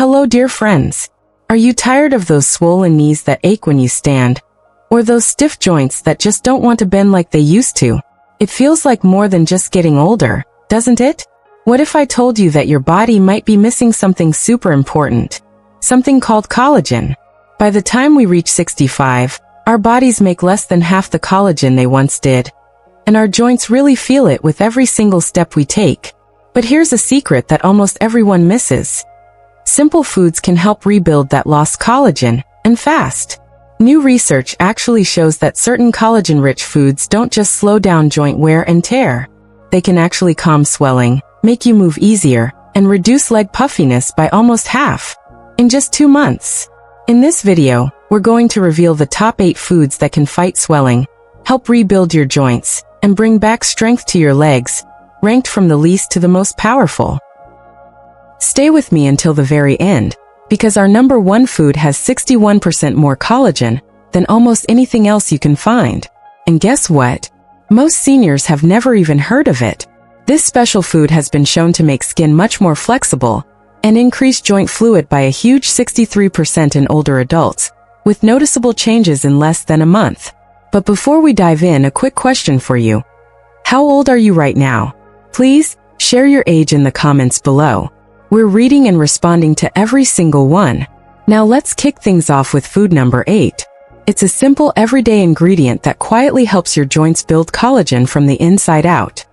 Hello dear friends. Are you tired of those swollen knees that ache when you stand? Or those stiff joints that just don't want to bend like they used to? It feels like more than just getting older, doesn't it? What if I told you that your body might be missing something super important? Something called collagen. By the time we reach 65, our bodies make less than half the collagen they once did. And our joints really feel it with every single step we take. But here's a secret that almost everyone misses. Simple foods can help rebuild that lost collagen, and fast. New research actually shows that certain collagen-rich foods don't just slow down joint wear and tear. They can actually calm swelling, make you move easier, and reduce leg puffiness by almost half. In just 2 months. In this video, we're going to reveal the top 8 foods that can fight swelling, help rebuild your joints, and bring back strength to your legs, ranked from the least to the most powerful. Stay with me until the very end, because our number 1 food has 61% more collagen than almost anything else you can find. And guess what? Most seniors have never even heard of it. This special food has been shown to make skin much more flexible and increase joint fluid by a huge 63% in older adults, with noticeable changes in less than a month. But before we dive in, a quick question for you. How old are you right now? Please, share your age in the comments below. We're reading and responding to every single one. Now let's kick things off with food number 8. It's a simple everyday ingredient that quietly helps your joints build collagen from the inside out.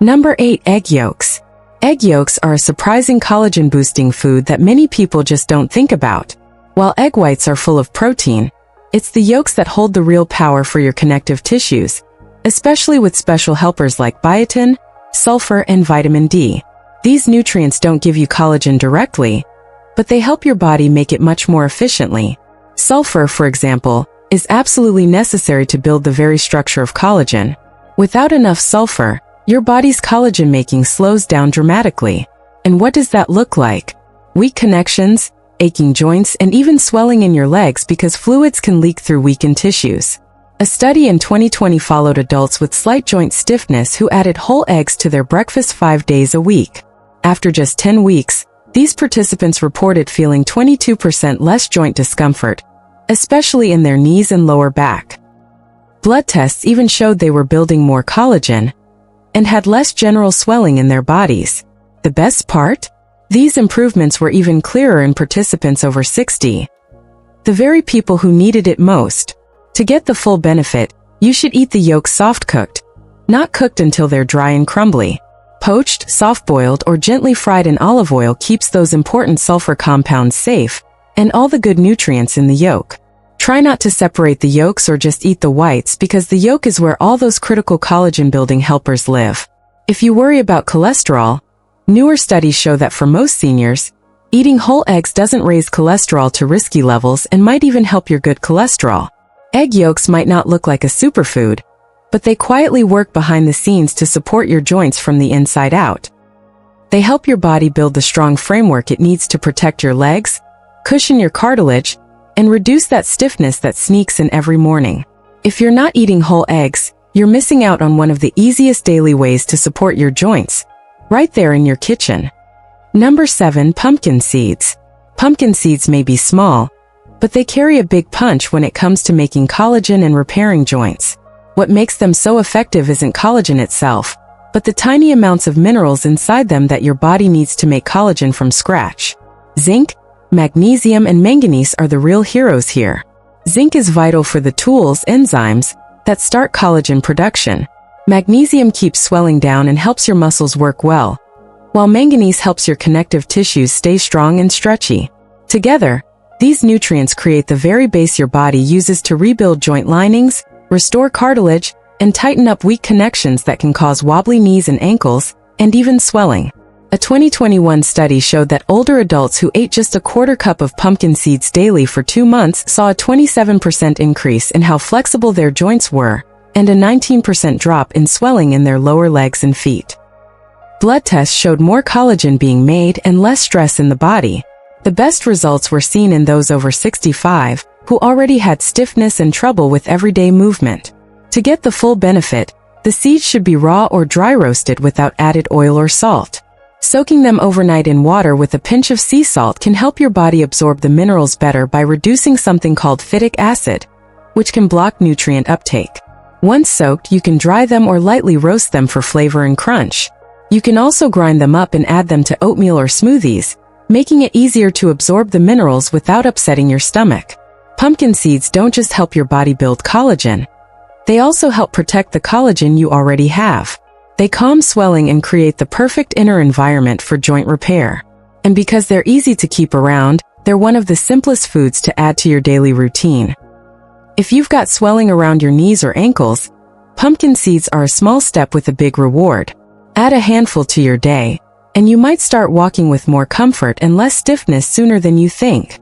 Number 8. Egg yolks. Egg yolks are a surprising collagen-boosting food that many people just don't think about. While egg whites are full of protein, it's the yolks that hold the real power for your connective tissues, especially with special helpers like biotin, sulfur, and vitamin D. These nutrients don't give you collagen directly, but they help your body make it much more efficiently. Sulfur, for example, is absolutely necessary to build the very structure of collagen. Without enough sulfur, your body's collagen making slows down dramatically. And what does that look like? Weak connections, aching joints, and even swelling in your legs because fluids can leak through weakened tissues. A study in 2020 followed adults with slight joint stiffness who added whole eggs to their breakfast 5 days a week. After just 10 weeks, these participants reported feeling 22% less joint discomfort, especially in their knees and lower back. Blood tests even showed they were building more collagen and had less general swelling in their bodies. The best part? These improvements were even clearer in participants over 60. The very people who needed it most. To get the full benefit, you should eat the yolks soft-cooked, not cooked until they're dry and crumbly. Poached, soft-boiled, or gently fried in olive oil keeps those important sulfur compounds safe, and all the good nutrients in the yolk. Try not to separate the yolks or just eat the whites because the yolk is where all those critical collagen-building helpers live. If you worry about cholesterol, newer studies show that for most seniors, eating whole eggs doesn't raise cholesterol to risky levels and might even help your good cholesterol. Egg yolks might not look like a superfood, but they quietly work behind the scenes to support your joints from the inside out. They help your body build the strong framework it needs to protect your legs, cushion your cartilage, and reduce that stiffness that sneaks in every morning. If you're not eating whole eggs, you're missing out on one of the easiest daily ways to support your joints, right there in your kitchen. Number 7. Pumpkin seeds. Pumpkin seeds may be small, but they carry a big punch when it comes to making collagen and repairing joints. What makes them so effective isn't collagen itself, but the tiny amounts of minerals inside them that your body needs to make collagen from scratch. Zinc, magnesium, and manganese are the real heroes here. Zinc is vital for the tools, enzymes, that start collagen production. Magnesium keeps swelling down and helps your muscles work well, while manganese helps your connective tissues stay strong and stretchy. Together, these nutrients create the very base your body uses to rebuild joint linings, restore cartilage, and tighten up weak connections that can cause wobbly knees and ankles, and even swelling. A 2021 study showed that older adults who ate just a quarter cup of pumpkin seeds daily for 2 months saw a 27% increase in how flexible their joints were, and a 19% drop in swelling in their lower legs and feet. Blood tests showed more collagen being made and less stress in the body. The best results were seen in those over 65, who already had stiffness and trouble with everyday movement. To get the full benefit, the seeds should be raw or dry roasted without added oil or salt. Soaking them overnight in water with a pinch of sea salt can help your body absorb the minerals better by reducing something called phytic acid, which can block nutrient uptake. Once soaked, you can dry them or lightly roast them for flavor and crunch. You can also grind them up and add them to oatmeal or smoothies, making it easier to absorb the minerals without upsetting your stomach. Pumpkin seeds don't just help your body build collagen. They also help protect the collagen you already have. They calm swelling and create the perfect inner environment for joint repair. And because they're easy to keep around, they're one of the simplest foods to add to your daily routine. If you've got swelling around your knees or ankles, pumpkin seeds are a small step with a big reward. Add a handful to your day, and you might start walking with more comfort and less stiffness sooner than you think.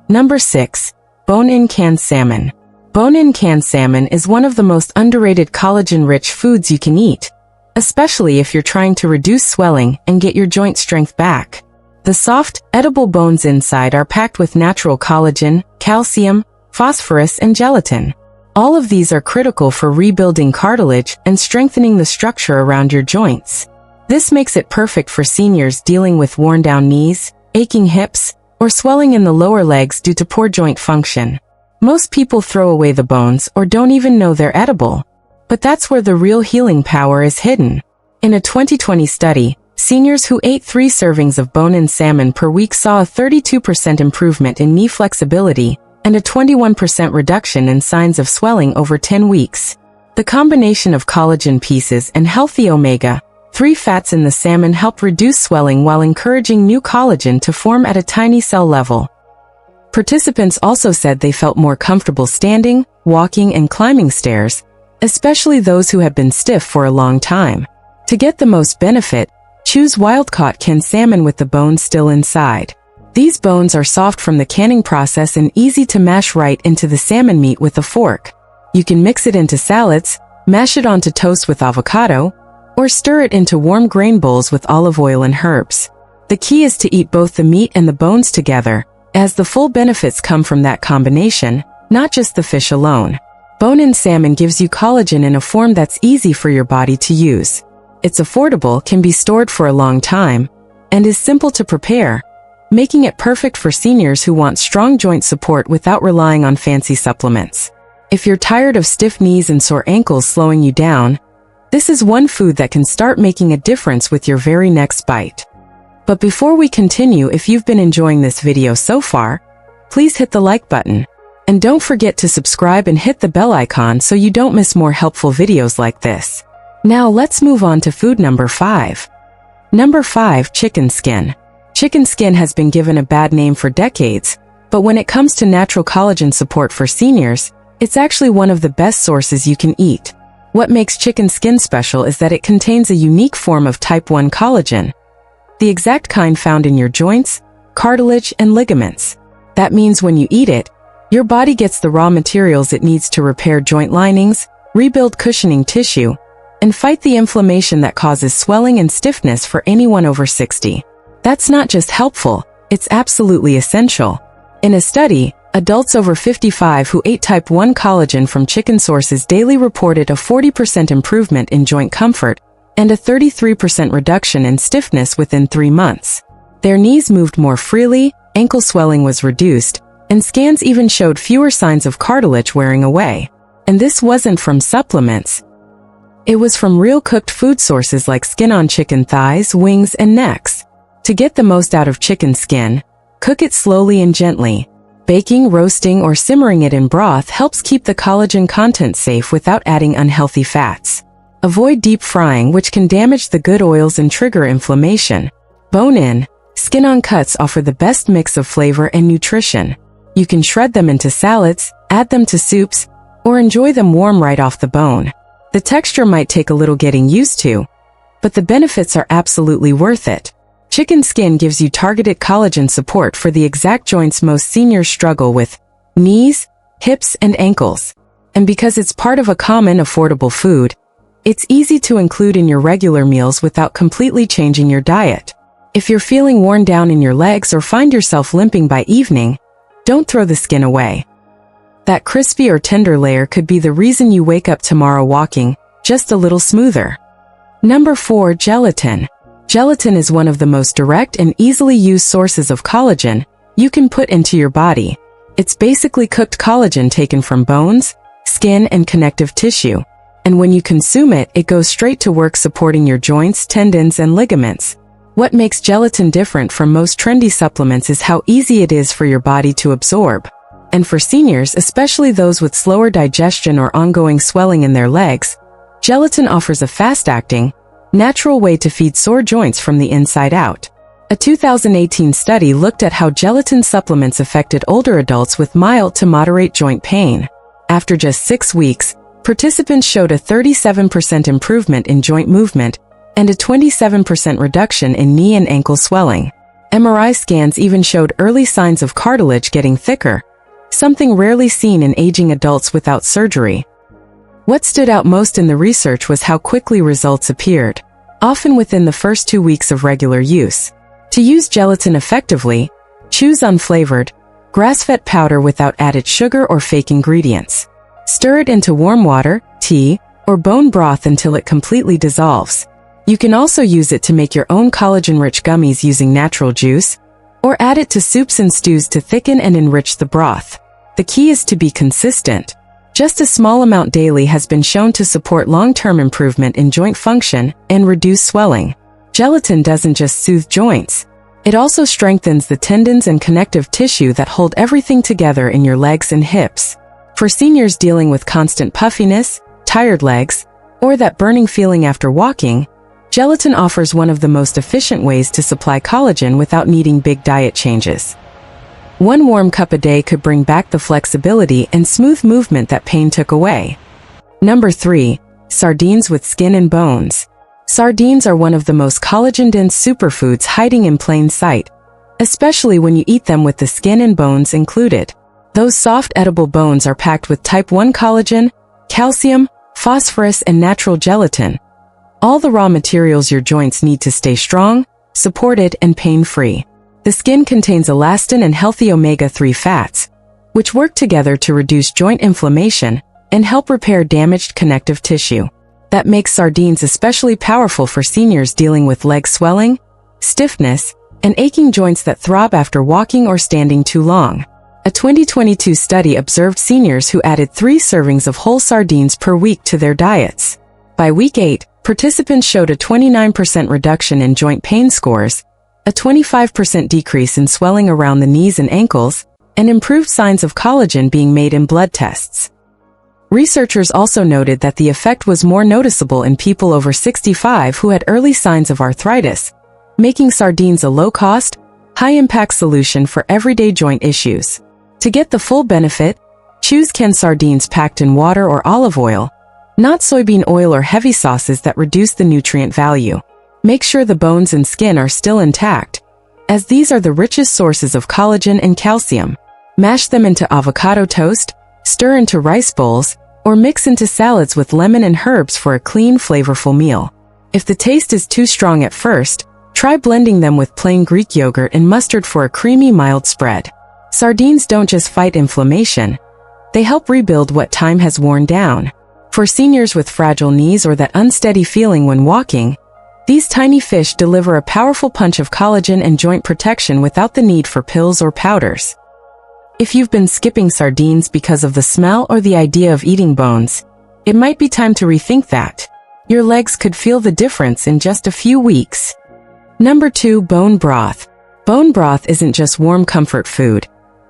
Number 6. Bone-in canned salmon. Bone-in canned salmon is one of the most underrated collagen-rich foods you can eat, especially if you're trying to reduce swelling and get your joint strength back. The soft, edible bones inside are packed with natural collagen, calcium, phosphorus, and gelatin. All of these are critical for rebuilding cartilage and strengthening the structure around your joints. This makes it perfect for seniors dealing with worn-down knees, aching hips, or swelling in the lower legs due to poor joint function. Most people throw away the bones or don't even know they're edible. But that's where the real healing power is hidden. In a 2020 study, seniors who ate 3 servings of bone-in salmon per week saw a 32% improvement in knee flexibility and a 21% reduction in signs of swelling over 10 weeks. The combination of collagen pieces and healthy omega-3 fats in the salmon helped reduce swelling while encouraging new collagen to form at a tiny cell level. Participants also said they felt more comfortable standing, walking, and climbing stairs, especially those who have been stiff for a long time. To get the most benefit, choose wild-caught canned salmon with the bones still inside. These bones are soft from the canning process and easy to mash right into the salmon meat with a fork. You can mix it into salads, mash it onto toast with avocado, or stir it into warm grain bowls with olive oil and herbs. The key is to eat both the meat and the bones together, as the full benefits come from that combination, not just the fish alone. Bone-in salmon gives you collagen in a form that's easy for your body to use. It's affordable, can be stored for a long time, and is simple to prepare, making it perfect for seniors who want strong joint support without relying on fancy supplements. If you're tired of stiff knees and sore ankles slowing you down, this is one food that can start making a difference with your very next bite. But before we continue, if you've been enjoying this video so far, please hit the like button. And don't forget to subscribe and hit the bell icon so you don't miss more helpful videos like this. Now let's move on to food number 5. Number 5. Chicken skin. Chicken skin has been given a bad name for decades, but when it comes to natural collagen support for seniors, it's actually one of the best sources you can eat. What makes chicken skin special is that it contains a unique form of type 1 collagen, the exact kind found in your joints, cartilage, and ligaments. That means when you eat it, your body gets the raw materials it needs to repair joint linings, rebuild cushioning tissue, and fight the inflammation that causes swelling and stiffness for anyone over 60. That's not just helpful, it's absolutely essential. In a study, adults over 55 who ate type 1 collagen from chicken sources daily reported a 40% improvement in joint comfort and a 33% reduction in stiffness within 3 months. Their knees moved more freely, ankle swelling was reduced, and scans even showed fewer signs of cartilage wearing away. And this wasn't from supplements. It was from real cooked food sources like skin on chicken thighs, wings, and necks. To get the most out of chicken skin, cook it slowly and gently. Baking, roasting, or simmering it in broth helps keep the collagen content safe without adding unhealthy fats. Avoid deep frying, which can damage the good oils and trigger inflammation. Bone-in, skin-on cuts offer the best mix of flavor and nutrition. You can shred them into salads, add them to soups, or enjoy them warm right off the bone. The texture might take a little getting used to, but the benefits are absolutely worth it. Chicken skin gives you targeted collagen support for the exact joints most seniors struggle with: knees, hips, and ankles. And because it's part of a common, affordable food, it's easy to include in your regular meals without completely changing your diet. If you're feeling worn down in your legs or find yourself limping by evening, don't throw the skin away. That crispy or tender layer could be the reason you wake up tomorrow walking just a little smoother. Number 4. Gelatin. Gelatin is one of the most direct and easily used sources of collagen you can put into your body. It's basically cooked collagen taken from bones, skin, and connective tissue. And when you consume it, it goes straight to work supporting your joints, tendons, and ligaments. What makes gelatin different from most trendy supplements is how easy it is for your body to absorb. And for seniors, especially those with slower digestion or ongoing swelling in their legs, gelatin offers a fast-acting, natural way to feed sore joints from the inside out. A 2018 study looked at how gelatin supplements affected older adults with mild to moderate joint pain. After just 6 weeks, participants showed a 37% improvement in joint movement and a 27% reduction in knee and ankle swelling. MRI scans even showed early signs of cartilage getting thicker, something rarely seen in aging adults without surgery. What stood out most in the research was how quickly results appeared, often within the first 2 weeks of regular use. To use gelatin effectively, choose unflavored, grass-fed powder without added sugar or fake ingredients. Stir it into warm water, tea, or bone broth until it completely dissolves. You can also use it to make your own collagen-rich gummies using natural juice, or add it to soups and stews to thicken and enrich the broth. The key is to be consistent. Just a small amount daily has been shown to support long-term improvement in joint function and reduce swelling. Gelatin doesn't just soothe joints. It also strengthens the tendons and connective tissue that hold everything together in your legs and hips. For seniors dealing with constant puffiness, tired legs, or that burning feeling after walking, gelatin offers one of the most efficient ways to supply collagen without needing big diet changes. 1 warm cup a day could bring back the flexibility and smooth movement that pain took away. Number 3. Sardines with skin and bones. Sardines are one of the most collagen-dense superfoods hiding in plain sight, especially when you eat them with the skin and bones included. Those soft edible bones are packed with type 1 collagen, calcium, phosphorus, and natural gelatin, all the raw materials your joints need to stay strong, supported, and pain-free. The skin contains elastin and healthy omega-3 fats, which work together to reduce joint inflammation and help repair damaged connective tissue. That makes sardines especially powerful for seniors dealing with leg swelling, stiffness, and aching joints that throb after walking or standing too long. A 2022 study observed seniors who added 3 servings of whole sardines per week to their diets. By week 8, participants showed a 29% reduction in joint pain scores, a 25% decrease in swelling around the knees and ankles, and improved signs of collagen being made in blood tests. Researchers also noted that the effect was more noticeable in people over 65 who had early signs of arthritis, making sardines a low-cost, high-impact solution for everyday joint issues. To get the full benefit, choose canned sardines packed in water or olive oil, not soybean oil or heavy sauces that reduce the nutrient value. Make sure the bones and skin are still intact, as these are the richest sources of collagen and calcium. Mash them into avocado toast, stir into rice bowls, or mix into salads with lemon and herbs for a clean, flavorful meal. If the taste is too strong at first, try blending them with plain Greek yogurt and mustard for a creamy, mild spread. Sardines don't just fight inflammation, they help rebuild what time has worn down. For seniors with fragile knees or that unsteady feeling when walking, these tiny fish deliver a powerful punch of collagen and joint protection without the need for pills or powders. If you've been skipping sardines because of the smell or the idea of eating bones, it might be time to rethink that. Your legs could feel the difference in just a few weeks. Number 2. Bone broth. Bone broth isn't just warm comfort food.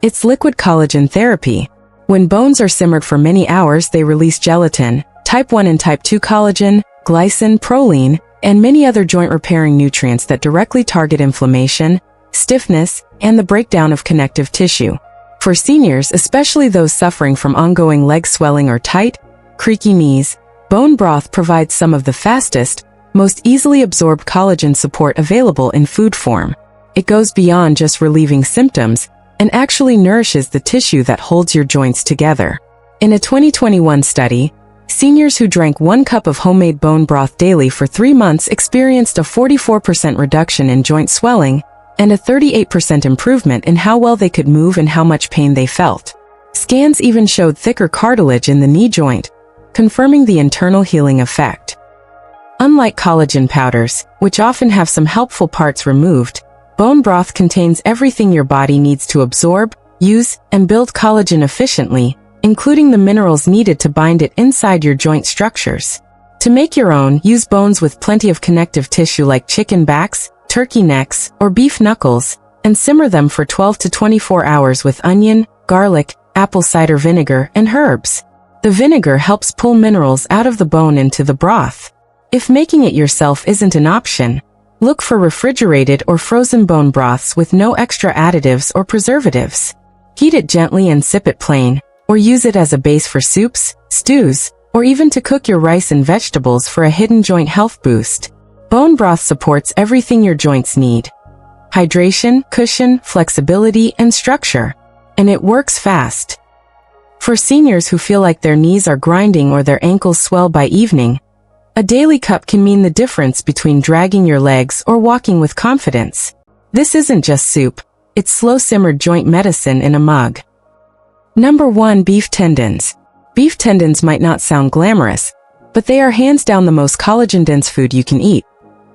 It's liquid collagen therapy. When bones are simmered for many hours, they release gelatin, type 1 and type 2 collagen, glycine, proline, and many other joint-repairing nutrients that directly target inflammation, stiffness, and the breakdown of connective tissue. For seniors, especially those suffering from ongoing leg swelling or tight, creaky knees, bone broth provides some of the fastest, most easily absorbed collagen support available in food form. It goes beyond just relieving symptoms and actually nourishes the tissue that holds your joints together. In a 2021 study, seniors who drank 1 cup of homemade bone broth daily for 3 months experienced a 44% reduction in joint swelling and a 38% improvement in how well they could move and how much pain they felt. Scans even showed thicker cartilage in the knee joint, confirming the internal healing effect. Unlike collagen powders, which often have some helpful parts removed, bone broth contains everything your body needs to absorb, use, and build collagen efficiently, including the minerals needed to bind it inside your joint structures. To make your own, use bones with plenty of connective tissue like chicken backs, turkey necks, or beef knuckles, and simmer them for 12 to 24 hours with onion, garlic, apple cider vinegar, and herbs. The vinegar helps pull minerals out of the bone into the broth. If making it yourself isn't an option, look for refrigerated or frozen bone broths with no extra additives or preservatives. Heat it gently and sip it plain, or use it as a base for soups, stews, or even to cook your rice and vegetables for a hidden joint health boost. Bone broth supports everything your joints need: hydration, cushion, flexibility, and structure. And it works fast. For seniors who feel like their knees are grinding or their ankles swell by evening, a daily cup can mean the difference between dragging your legs or walking with confidence. This isn't just soup, it's slow-simmered joint medicine in a mug. Number 1. Beef tendons. Beef tendons might not sound glamorous, but they are hands down the most collagen-dense food you can eat,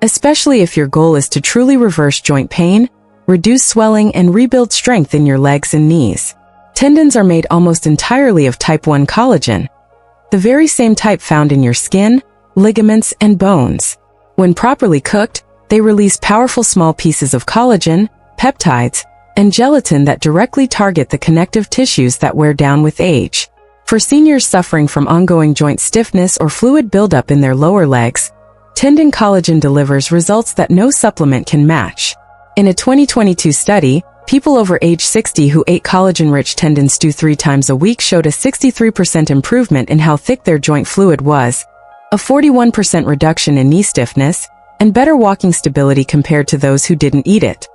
especially if your goal is to truly reverse joint pain, reduce swelling, and rebuild strength in your legs and knees. Tendons are made almost entirely of type 1 collagen, the very same type found in your skin, ligaments, and bones. When properly cooked, they release powerful small pieces of collagen, peptides, and gelatin that directly target the connective tissues that wear down with age. For seniors suffering from ongoing joint stiffness or fluid buildup in their lower legs, tendon collagen delivers results that no supplement can match. In a 2022 study, people over age 60 who ate collagen-rich tendon stew 3 times a week showed a 63% improvement in how thick their joint fluid was, a 41% reduction in knee stiffness, and better walking stability compared to those who didn't eat it.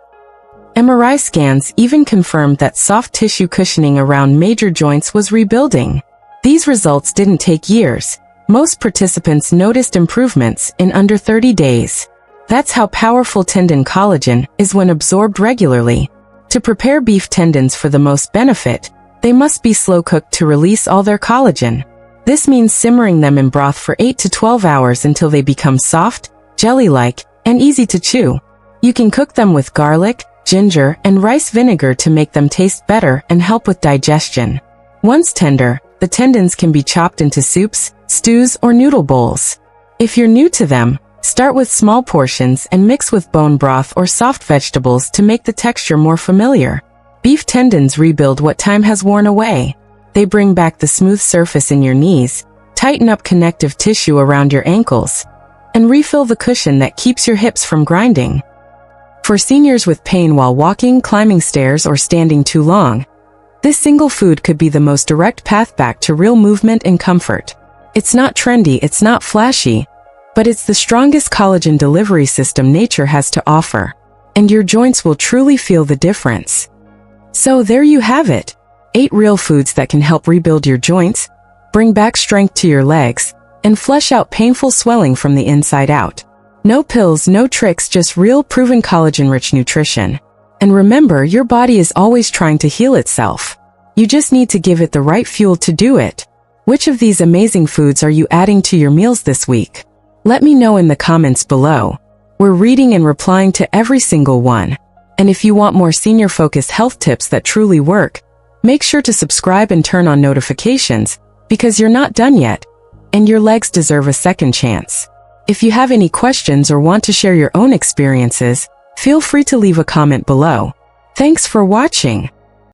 MRI scans even confirmed that soft tissue cushioning around major joints was rebuilding. These results didn't take years. Most participants noticed improvements in under 30 days. That's how powerful tendon collagen is when absorbed regularly. To prepare beef tendons for the most benefit, they must be slow cooked to release all their collagen. This means simmering them in broth for 8 to 12 hours until they become soft, jelly-like, and easy to chew. You can cook them with garlic, ginger, and rice vinegar to make them taste better and help with digestion. Once tender, the tendons can be chopped into soups, stews, or noodle bowls. If you're new to them, start with small portions and mix with bone broth or soft vegetables to make the texture more familiar. Beef tendons rebuild what time has worn away. They bring back the smooth surface in your knees, tighten up connective tissue around your ankles, and refill the cushion that keeps your hips from grinding. For seniors with pain while walking, climbing stairs, or standing too long, this single food could be the most direct path back to real movement and comfort. It's not trendy, it's not flashy, but it's the strongest collagen delivery system nature has to offer, and your joints will truly feel the difference. So there you have it. 8 real foods that can help rebuild your joints, bring back strength to your legs, and flush out painful swelling from the inside out. No pills, no tricks, just real proven collagen-rich nutrition. And remember, your body is always trying to heal itself. You just need to give it the right fuel to do it. Which of these amazing foods are you adding to your meals this week? Let me know in the comments below. We're reading and replying to every single one. And if you want more senior-focused health tips that truly work, make sure to subscribe and turn on notifications, because you're not done yet, and your legs deserve a second chance. If you have any questions or want to share your own experiences, feel free to leave a comment below. Thanks for watching.